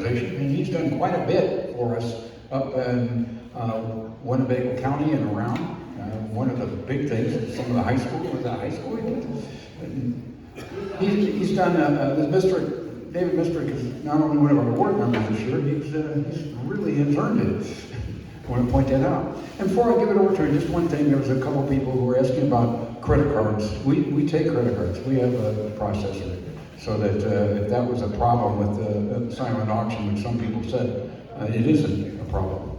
organization, and he's done quite a bit for us up in Winnebago County and around. One of the big things is some of the high school, was that high school? He's done, David Misterek is not only one of our board members this year, he's really interned it. I want to point that out. And before I give it over to you, just one thing, there was a couple people who were asking about credit cards. We take credit cards. We have a processor. So that if that was a problem with the silent auction, which some people said, it isn't a problem.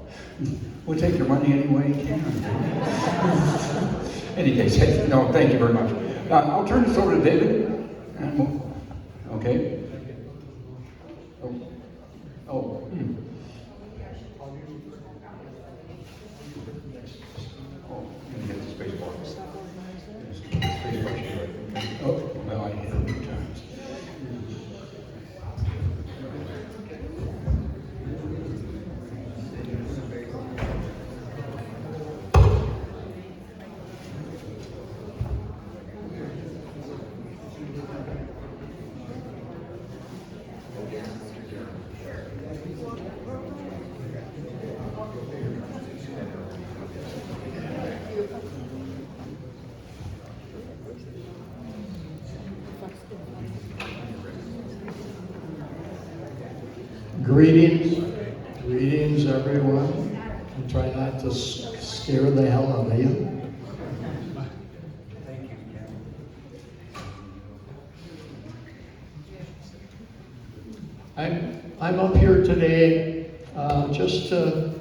We'll take your money any way you can. Any case, no, thank you very much. I'll turn this over to David. Okay. Oh. Let me get the space bar. Oh, well, I hit it 2 times. Greetings everyone. I try not to scare the hell out of you. Thank you. I'm up here today just to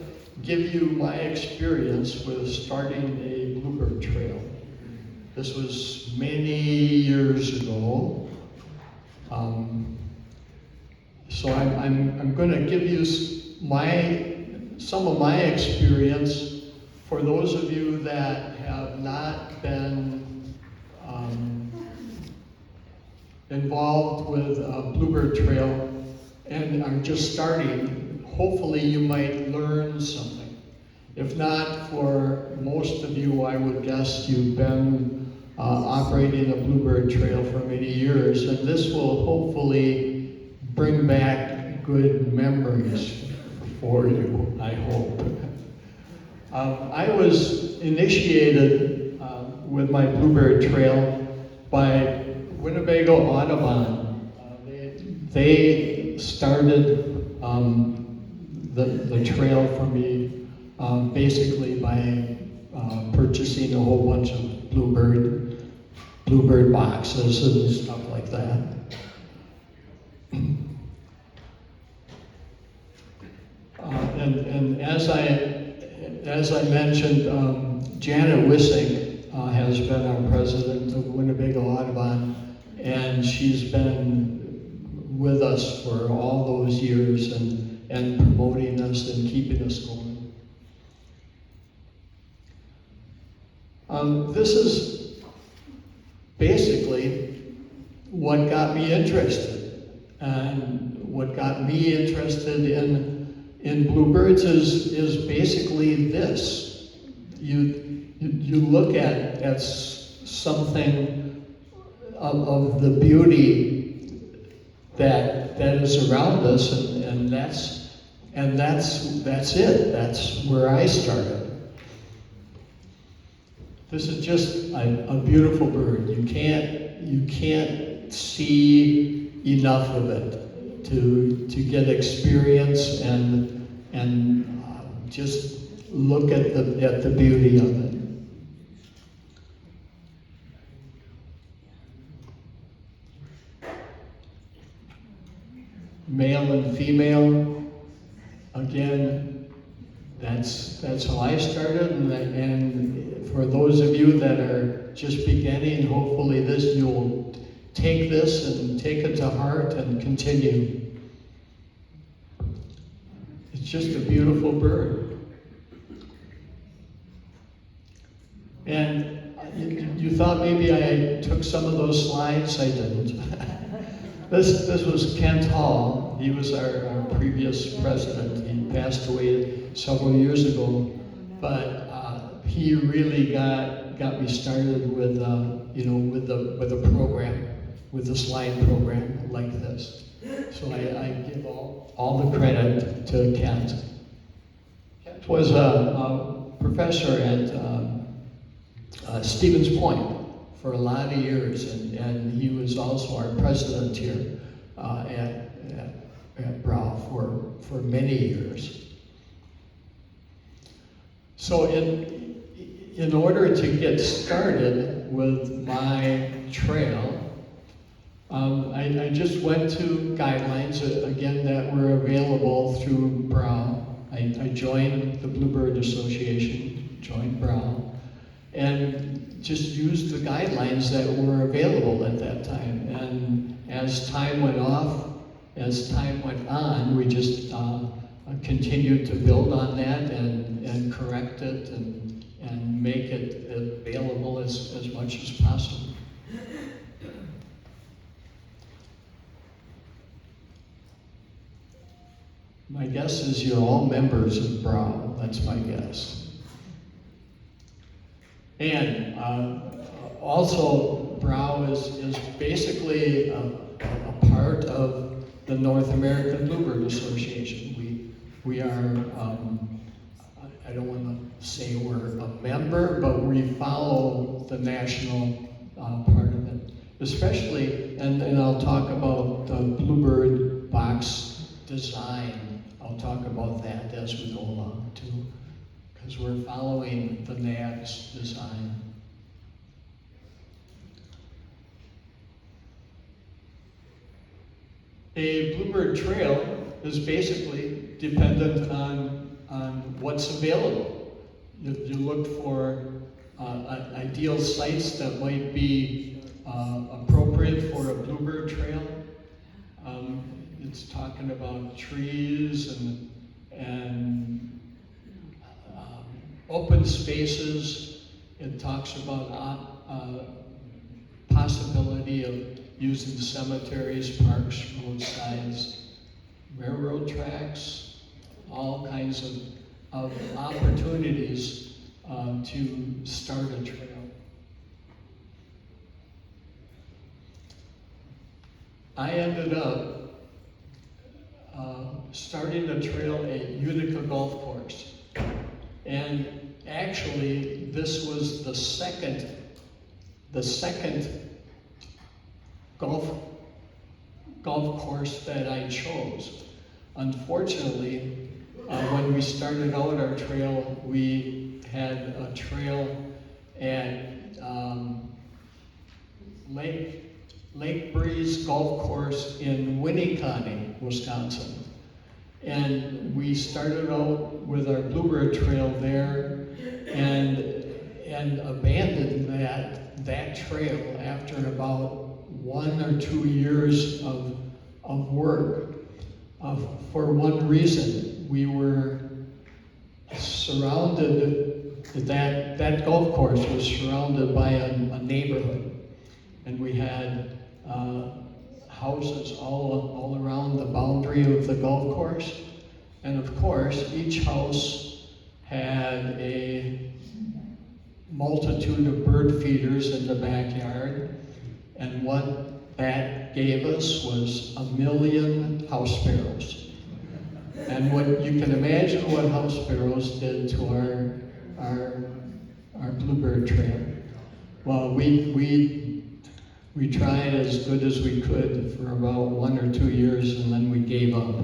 give you my experience with starting a Bluebird trail. This was many years ago. So I'm going to give you some of my experience for those of you that have not been involved with Bluebird Trail and are just starting. Hopefully you might learn something. If not, for most of you, I would guess you've been operating a Bluebird Trail for many years, and this will hopefully bring back good memories for you, I hope. I was initiated with my Bluebird Trail by Winnebago Audubon. They started the trail for me basically by purchasing a whole bunch of Bluebird boxes and stuff like that. And as I mentioned, Janet Wissing has been our president of Winnebago Audubon, and she's been with us for all those years and promoting us and keeping us going. This is basically what got me interested, and what got me interested in Bluebirds is basically this. You look at something of the beauty that is around us, and that's it. That's where I started. This is just a beautiful bird. You can't see enough of it to get experience and just look at the beauty of it. Male and female, again, that's how I started, and for those of you that are just beginning, hopefully you'll take this and take it to heart and continue. It's just a beautiful bird. And you thought maybe I took some of those slides. I didn't. This was Kent Hall. He was our previous president. He passed away several years ago, but he really got me started with with the program, with the slide program like this. So I give all all the credit to Kent. Kent was a professor at Stevens Point for a lot of years, and he was also our president here at BRAW for many years. So in order to get started with my trail, I just went to guidelines, again, that were available through BRAW. I joined the Bluebird Association, joined BRAW, and just used the guidelines that were available at that time. And as time went on, we just continued to build on that and correct it and make it available as much as possible. My guess is you're all members of BRAW, that's my guess. And also, BRAW is basically a part of the North American Bluebird Association. We are, I don't want to say we're a member, but we follow the national part of it. Especially, and I'll talk about the Bluebird box design. I'll talk about that as we go along too, because we're following the NAB's design. A Bluebird trail is basically dependent on what's available. You look for ideal sites that might be appropriate for a Bluebird trail. It's talking about trees and open spaces. It talks about possibility of using cemeteries, parks, roadsides, railroad tracks, all kinds of opportunities to start a trail. I ended up starting a trail at Utica Golf Course. And actually, this was the second golf course that I chose. Unfortunately, when we started out our trail, we had a trail at Lake Breeze Golf Course in Winneconne, Wisconsin. And we started out with our Bluebird trail there and abandoned that trail after about 1 or 2 years of work. For one reason, we were surrounded, that golf course was surrounded by a neighborhood. And we had houses all around the boundary of the golf course. And of course, each house had a multitude of bird feeders in the backyard. And what that gave us was 1 million house sparrows. And what you can imagine what house sparrows did to our Bluebird trail. Well, we tried as good as we could for about 1 or 2 years, and then we gave up.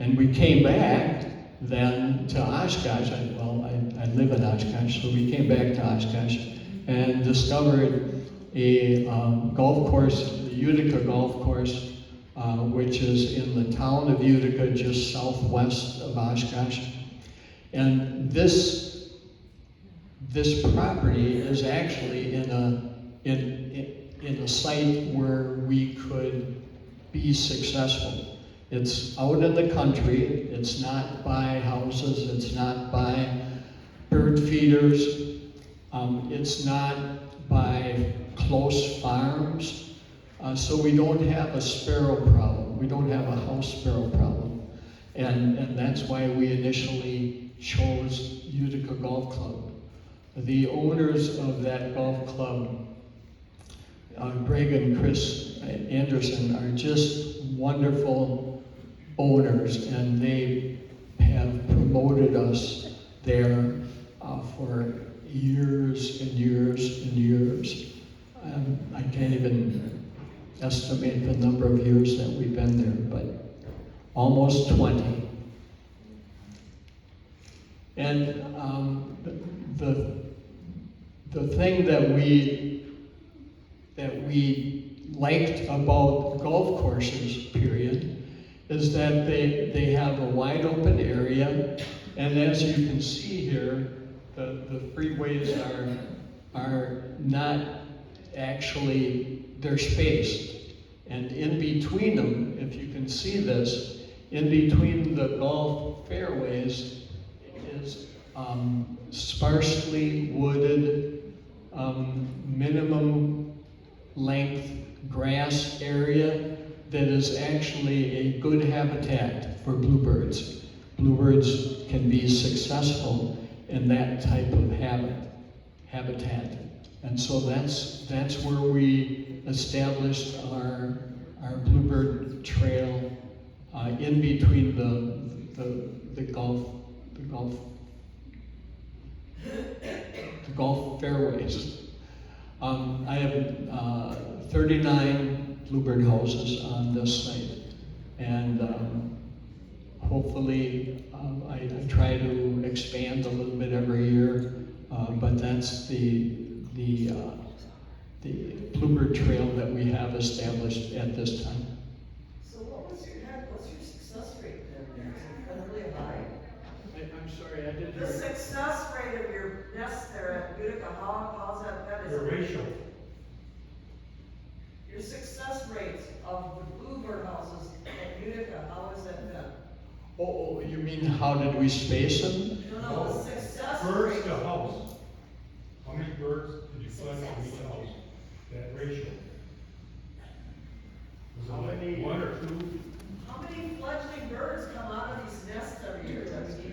And we came back then to Oshkosh. I live in Oshkosh, so we came back to Oshkosh and discovered a golf course, the Utica Golf Course, which is in the town of Utica, just southwest of Oshkosh. And this property is actually in a site where we could be successful. It's out in the country, it's not by houses, it's not by bird feeders, it's not by close farms, so we don't have a sparrow problem, we don't have a house sparrow problem. And that's why we initially chose Utica Golf Club. The owners of that golf club, Greg and Chris Anderson, are just wonderful owners, and they have promoted us there for years and years and years. I can't even estimate the number of years that we've been there, but almost 20. And the thing that we liked about golf courses, period, is that they have a wide open area, and as you can see here, the freeways are not actually, they're spaced. And in between them, if you can see this, in between the golf fairways is sparsely wooded, minimum length grass area that is actually a good habitat for bluebirds. Bluebirds can be successful in that type of habitat. And so that's where we established our Bluebird trail in between the golf fairways. I have 39 Bluebird houses on this site, and hopefully I try to expand a little bit every year, but that's the Bluebird trail that we have established at this time. So what's your success rate then? Is it incredibly high? I'm sorry, I didn't The hear. success rate of your nest there at Utica, how's that been? Your ratio. Your success rate of the Bluebird houses at Utica, how has that been? Oh, you mean how did we space them? No, the success Birds rate. to house. How many birds did you collect from each house? That ratio. Was How it like many- 1 or 2? How many fledgling birds come out of these nests every year?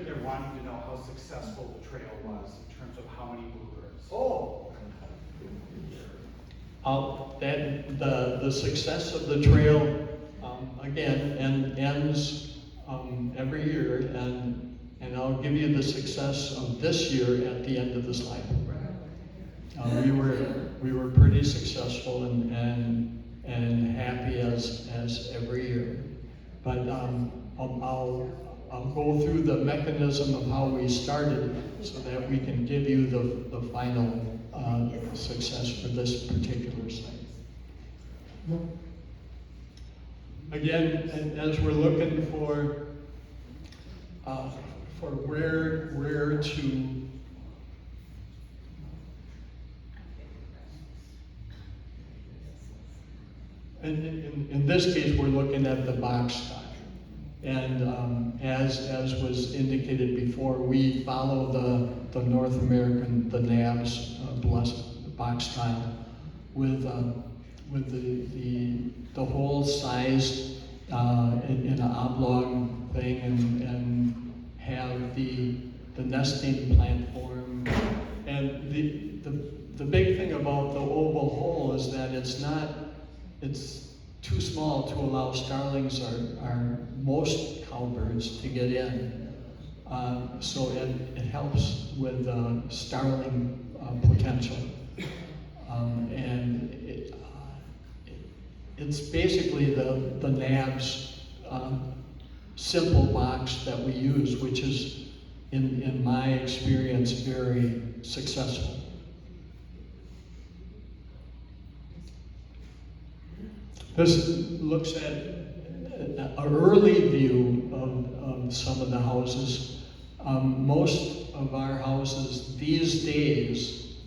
They're wanting to know how successful the trail was in terms of how many bluebirds. Oh. That the success of the trail again ends every year, and I'll give you the success of this year at the end of the slide. We were pretty successful and happy as every year, but I'll go through the mechanism of how we started so that we can give you the final success for this particular site. Again, and as we're looking for where to in this case, we're looking at the box style. And as was indicated before, we follow the North American, the NABS box style with the whole sized in an oblong thing, and have the nesting platform. And the big thing about the oval hole is that it's too small to allow starlings or most cowbirds to get in. So it helps with starling potential. And it's basically the NABS simple box that we use, which is, in my experience, very successful. This looks at an early view of some of the houses. Most of our houses these days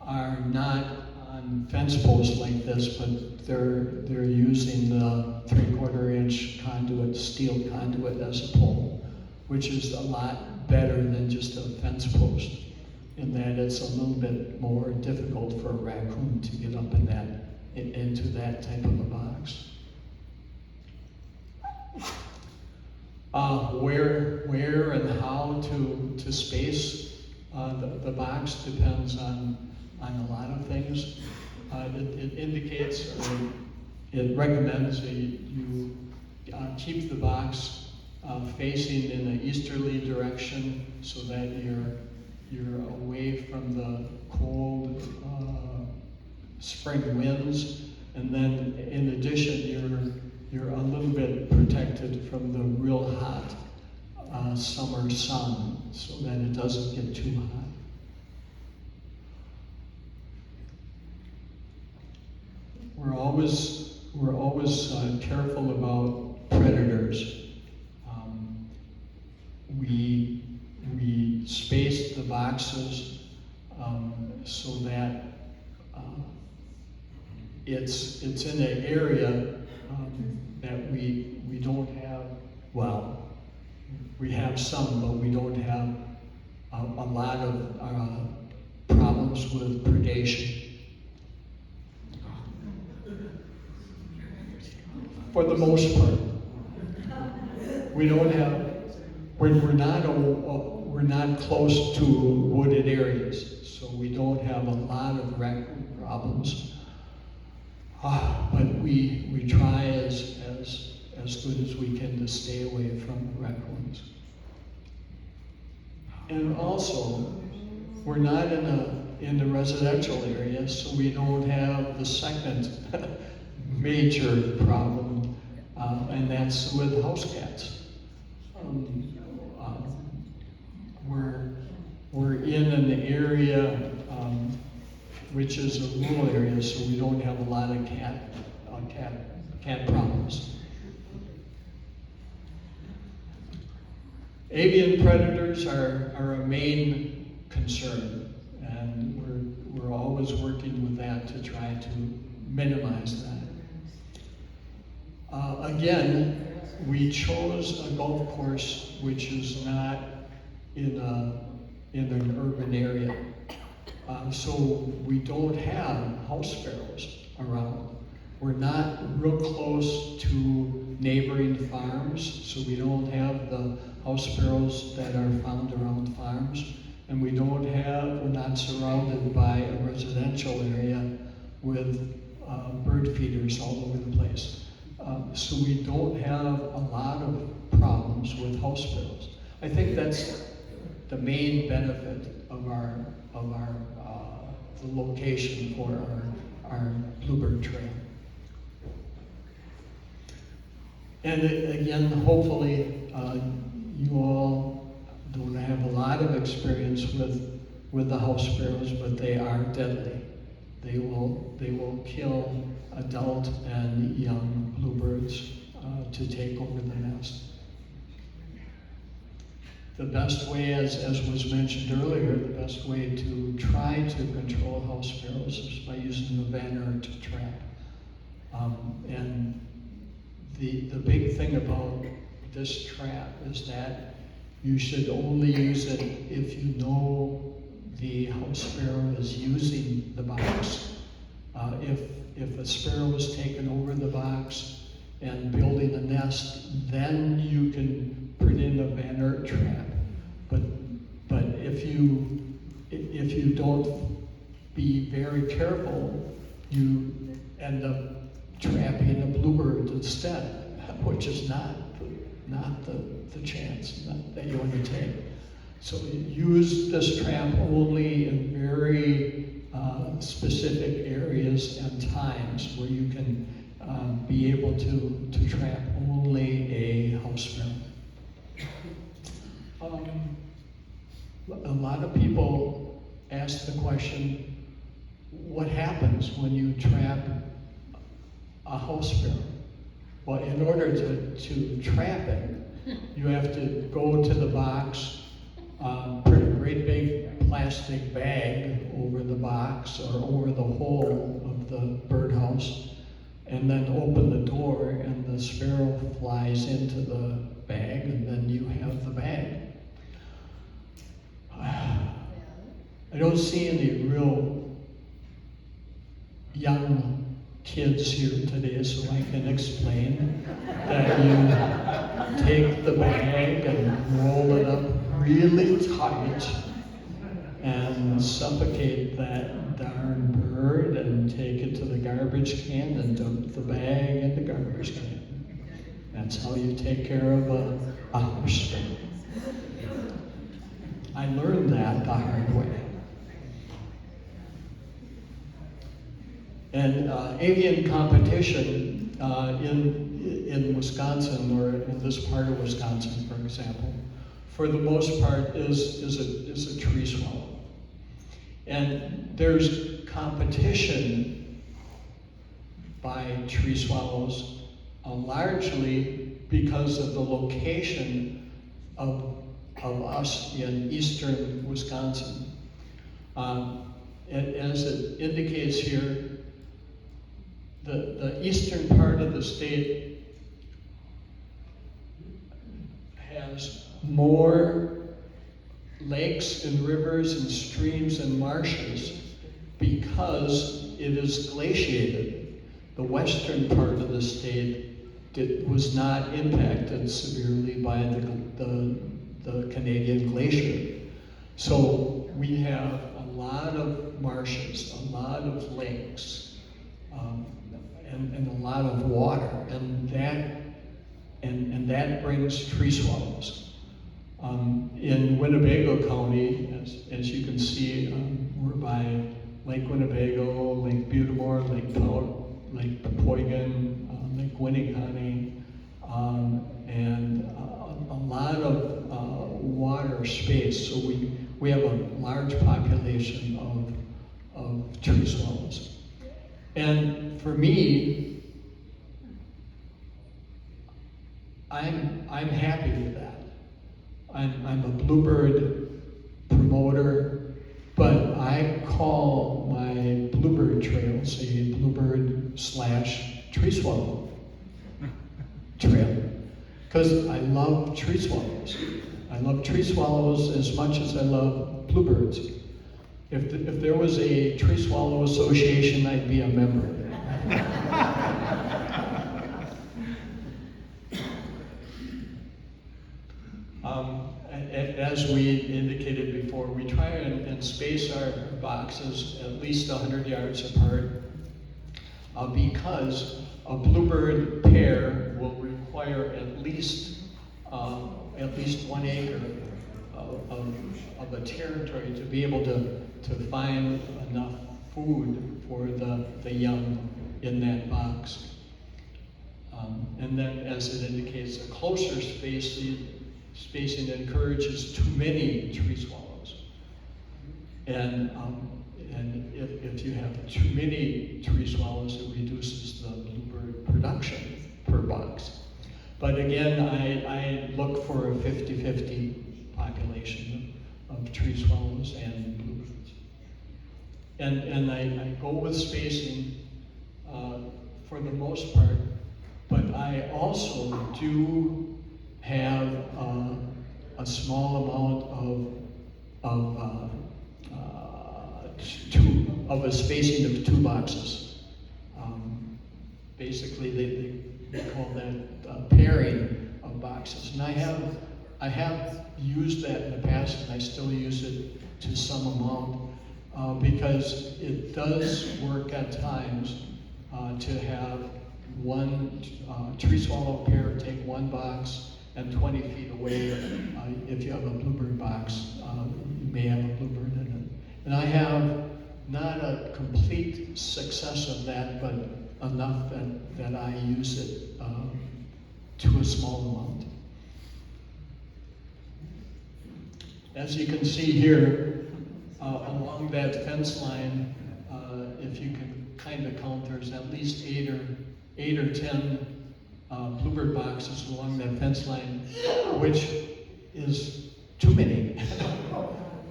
are not on fence posts like this, but they're using the 3/4 inch conduit, steel conduit as a pole, which is a lot better than just a fence post, in that it's a little bit more difficult for a raccoon to get up into that type of a box. Where and how to space the box depends on a lot of things. It indicates, it recommends you keep the box facing in an easterly direction so that you're away from the cold spring winds, and then in addition you're a little bit protected from the real hot summer sun so that it doesn't get too hot. We're always careful about predators. We space the boxes so that it's in an area that we don't have, well, we have some, but we don't have a lot of problems with predation. For the most part, we don't have. When we're not close to wooded areas, so we don't have a lot of raccoon problems. But we try as good as we can to stay away from raccoons. And also, we're not in a residential area, so we don't have the second major problem, and that's with house cats. We're in an area which is a rural area, so we don't have a lot of cat problems. Avian predators are a main concern, and we're always working with that to try to minimize that. Again, we chose a golf course which is not in an urban area. So we don't have house sparrows around. We're not real close to neighboring farms, so we don't have the house sparrows that are found around farms. And we're not surrounded by a residential area with bird feeders all over the place. So we don't have a lot of problems with house sparrows. I think that's the main benefit of the location for our Bluebird Trail. And again, hopefully, you all don't have a lot of experience with the house sparrows, but they are deadly. They will kill adult and young bluebirds to take over the nest. The best way, as was mentioned earlier, the best way to try to control house sparrows is by using a banner trap. And the big thing about this trap is that you should only use it if you know the house sparrow is using the box. If a sparrow is taking over the box and building a nest, then you can put in a banner trap. But if you don't be very careful, you end up trapping a bluebird instead, which is not the chance that you want to take. So use this trap only in very specific areas and times where you can be able to trap only a house sparrow. A lot of people ask the question, what happens when you trap a house sparrow? Well, in order to trap it, you have to go to the box, put a great big plastic bag over the box or over the hole of the birdhouse, and then open the door, and the sparrow flies into the bag, and then you have the bag. I don't see any real young kids here today, so I can explain that you take the bag and roll it up really tight and suffocate that darn bird and take it to the garbage can and dump the bag in the garbage can. That's how you take care of a horse. I learned that the hard way. And avian competition in Wisconsin, or in this part of Wisconsin, for example, for the most part is a tree swallow. And there's competition by tree swallows largely because of the location of us in eastern Wisconsin. As it indicates here, the eastern part of the state has more lakes and rivers and streams and marshes because it is glaciated. The western part of the state was not impacted severely by the Canadian glacier. So we have a lot of marshes, a lot of lakes, and a lot of water, and that brings tree swallows. In Winnebago County, as you can see, we're by Lake Winnebago, Lake Butymore, Lake Pepoygan, Lake Winnicott, and a lot of water space. So we have a large population of tree swallows. And for me, I'm happy with that. I'm a Bluebird promoter, but I call my Bluebird trails a Bluebird/tree swallow trail, because I love tree swallows. I love tree swallows as much as I love bluebirds. If there was a tree swallow association, I'd be a member. As we indicated before, we try and space our boxes at least 100 yards apart because a bluebird pair will require at least 1 acre of a territory to be able to find enough food for the young in that box. And then, as it indicates, a closer spacing encourages too many tree swallows. And if you have too many tree swallows, it reduces the bluebird production per box. But again, I look for a 50-50 population of tree swallows and bluebirds. And I go with spacing for the most part, but I also do have a small amount of a spacing of 2 boxes. Basically, they call that pairing of boxes. And I have used that in the past, and I still use it to some amount because it does work at times to have one tree swallow pair take 1 box, and 20 feet away, if you have a bluebird box, you may have a bluebird in it. And I have not a complete success of that, but enough that I use it to a small amount. As you can see here, along that fence line, if you can kind of count, there's at least 8 or 10 bluebird boxes along that fence line, which is too many.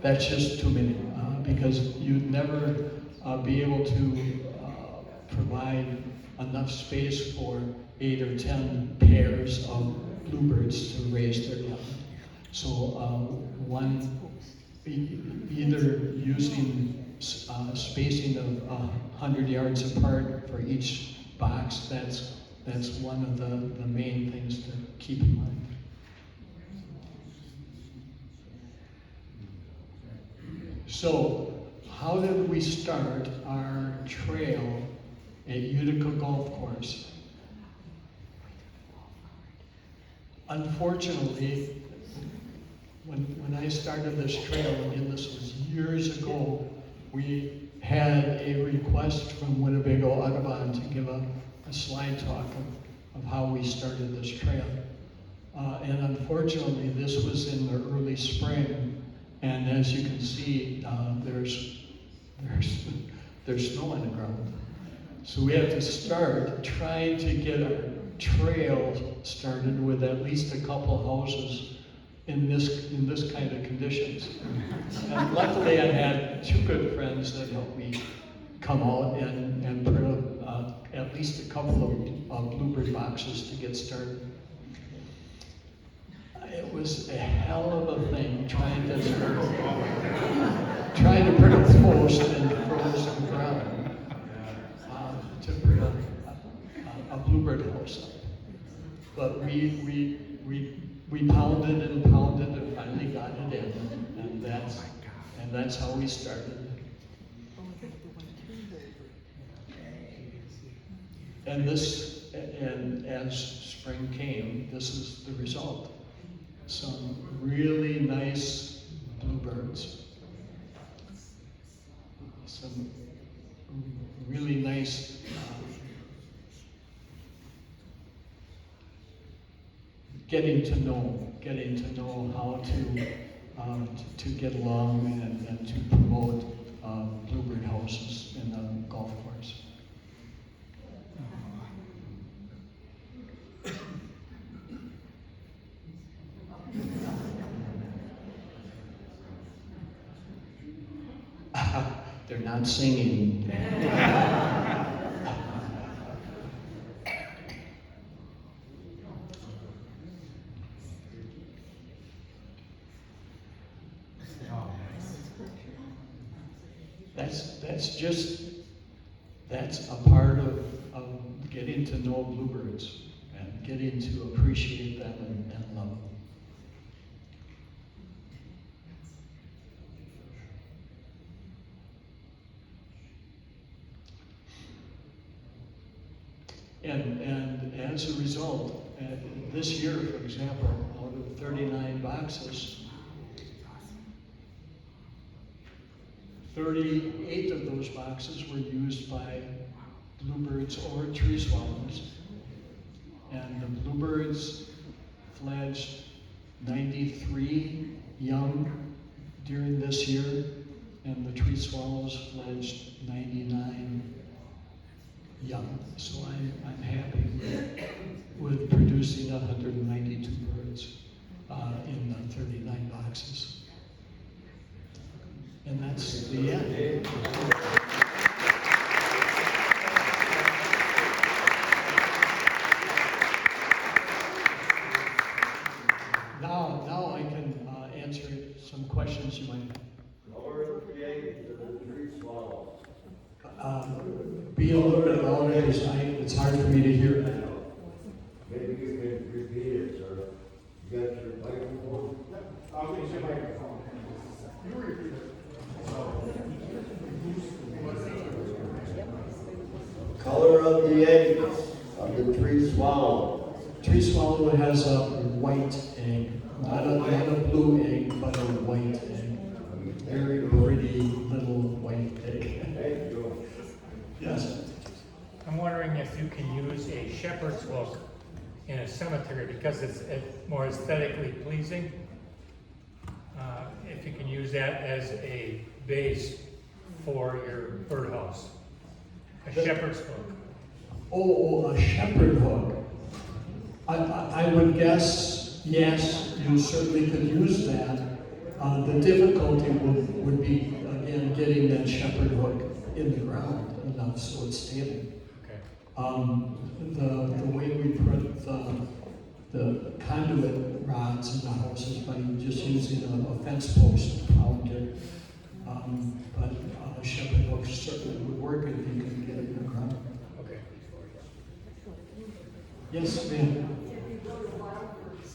That's just too many, because you'd never be able to provide enough space for 8 or 10 pairs of bluebirds to raise their young. So either using spacing of 100 yards apart for each box, that's one of the main things to keep in mind. So, how did we start our trail at Utica Golf Course? Unfortunately, when I started this trail, again, this was years ago, we had a request from Winnebago Audubon to give a slide talk of how we started this trail. And unfortunately, this was in the early spring, and as you can see, there's snow on the ground. So we have to start trying to get our trail started with at least a couple houses in this kind of conditions. And luckily, I had two good friends that helped me come out and put up at least a couple of Bluebird boxes to get started. It was a hell of a thing trying to put a post in frozen ground to put a Bluebird house up. But we pounded and finally got it in, and that's how we started. And as spring came, this is the result. Some really nice bluebirds. Some really nice getting to know how to get along and to promote Bluebird houses in the golf course. They're not singing. That's a part of getting to know bluebirds and getting to appreciate them and love them. And as a result, this year, for example, out of 39 boxes, 38 of those boxes were used by bluebirds or tree swallows. And the bluebirds fledged 93 young during this year, and the tree swallows fledged 99 young. So I'm happy with producing 192 birds in the 39 boxes. And that's the end. Now I can answer some questions you might have. How are the eggs of the tree swallow? Be a little bit louder because it's hard for me to hear. Maybe you can repeat it, sir. You got your microphone? I'll get your microphone. You repeat it. Color of the eggs of the tree swallow. Tree swallow has a white egg, not a blue egg, but a white egg. Very pretty little white egg. Thank you. Yes. I'm wondering if you can use a shepherd's hook in a cemetery because it's more aesthetically pleasing. If you can use that as a base for your birdhouse. A shepherd's hook. Oh, a shepherd hook. I would guess, yes, you certainly could use that. The difficulty would be, again, getting that shepherd hook in the ground enough so it's stable. Okay. The way we put the conduit rods in the house is by just using a fence post to pound it. But a shepherd hook certainly would work if you can get it in the ground. Okay. Yes, ma'am. If you go to Bluebirds,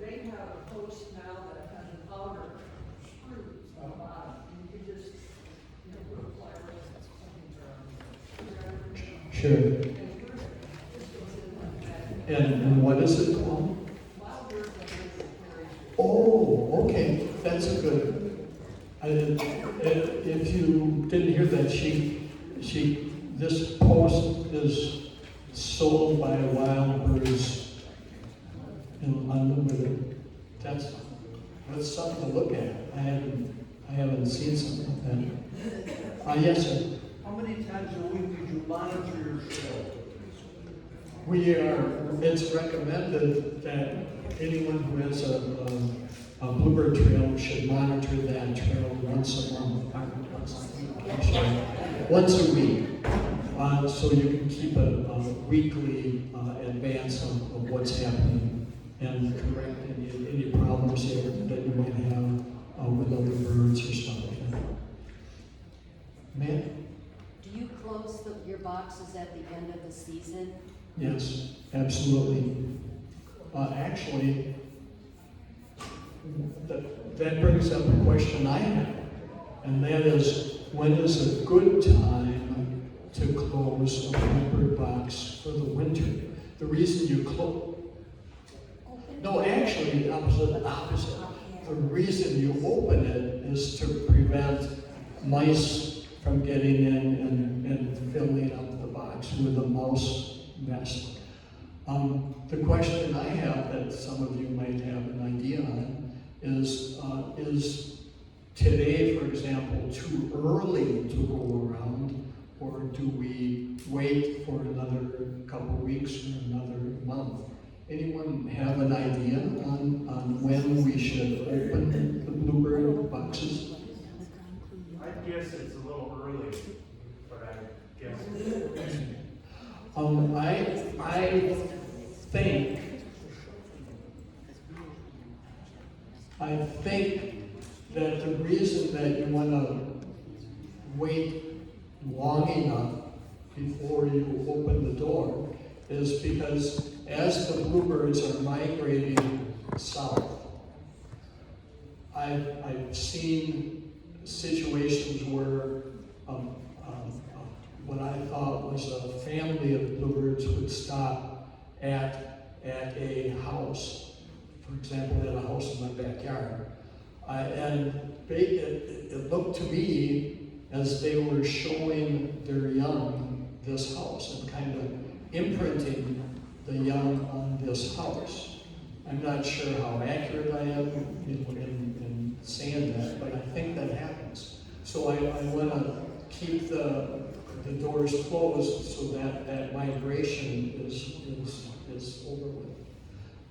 they have a post now that has an outer screw on the bottom, and you can just, put a plier Sure. And what is it called? Oh, okay, that's a good. If you didn't hear that, this post is sold by Bluebirds in Unlimited. That's something to look at. I haven't seen something like that. Yes, sir. How many times a week did you monitor your trail? It's recommended that anyone who has a Bluebird trail should monitor that trail once a month, actually, once a week. So you can keep a weekly advance of what's happening and correct any problems that you might have with other birds or stuff like that. Matt? Do you close your boxes at the end of the season? Yes, absolutely. Actually, that brings up a question I have, and that is, when is a good time to close a Bluebird box for the winter? The reason you close, no, actually, opposite. The reason you open it is to prevent mice from getting in and filling up the box with a mouse nest. The question I have that some of you might have an idea on is today, for example, too early to go around, or do we wait for another couple of weeks or another month? Anyone have an idea on when we should open the Bluebird boxes? I guess it's a little early, but I guess. I think that the reason that you want to wait long enough before you open the door is because as the Bluebirds are migrating south, I've seen situations where what I thought was a family of Bluebirds would stop at a house, for example, at a house in my backyard. And it looked to me as they were showing their young this house and kind of imprinting the young on this house. I'm not sure how accurate I am in saying that, but I think that happens. So I want to keep the doors closed so that migration is over with.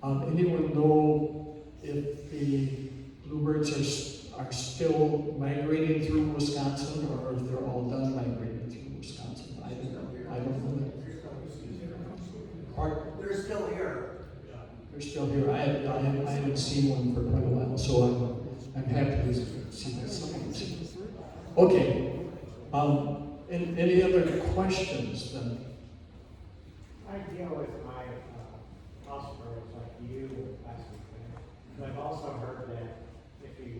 Anyone know if the Bluebirds are still migrating through Wisconsin, or if they're all done migrating through Wisconsin? I don't know. They're still here. They're still here. I haven't seen one for quite a while, so I'm happy to see that someone's here. Okay. Any other questions then? I deal with my house birds like you and plastic things, but I've also heard that if you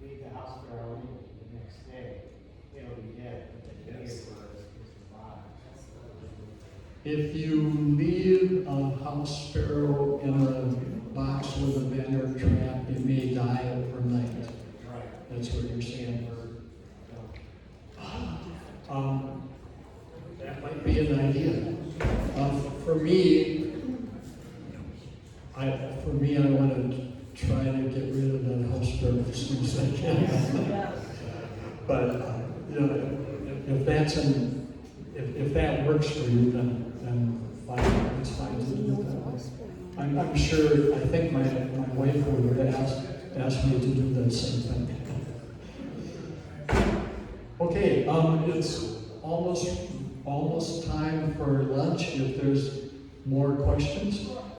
leave the house sparrow in the next day, it'll be dead. But the native bird is alive. If you leave a house sparrow in a box with a banner trap, it may die overnight. Right. That's what you're saying. That might be an idea. For me, I want to try to get rid of that house sparrow as soon as I can. But if that works for you, then fine. It's fine to do it that way. I'm sure. I think my wife would have asked me to do that same thing. Okay, it's almost time for lunch. If there's more questions,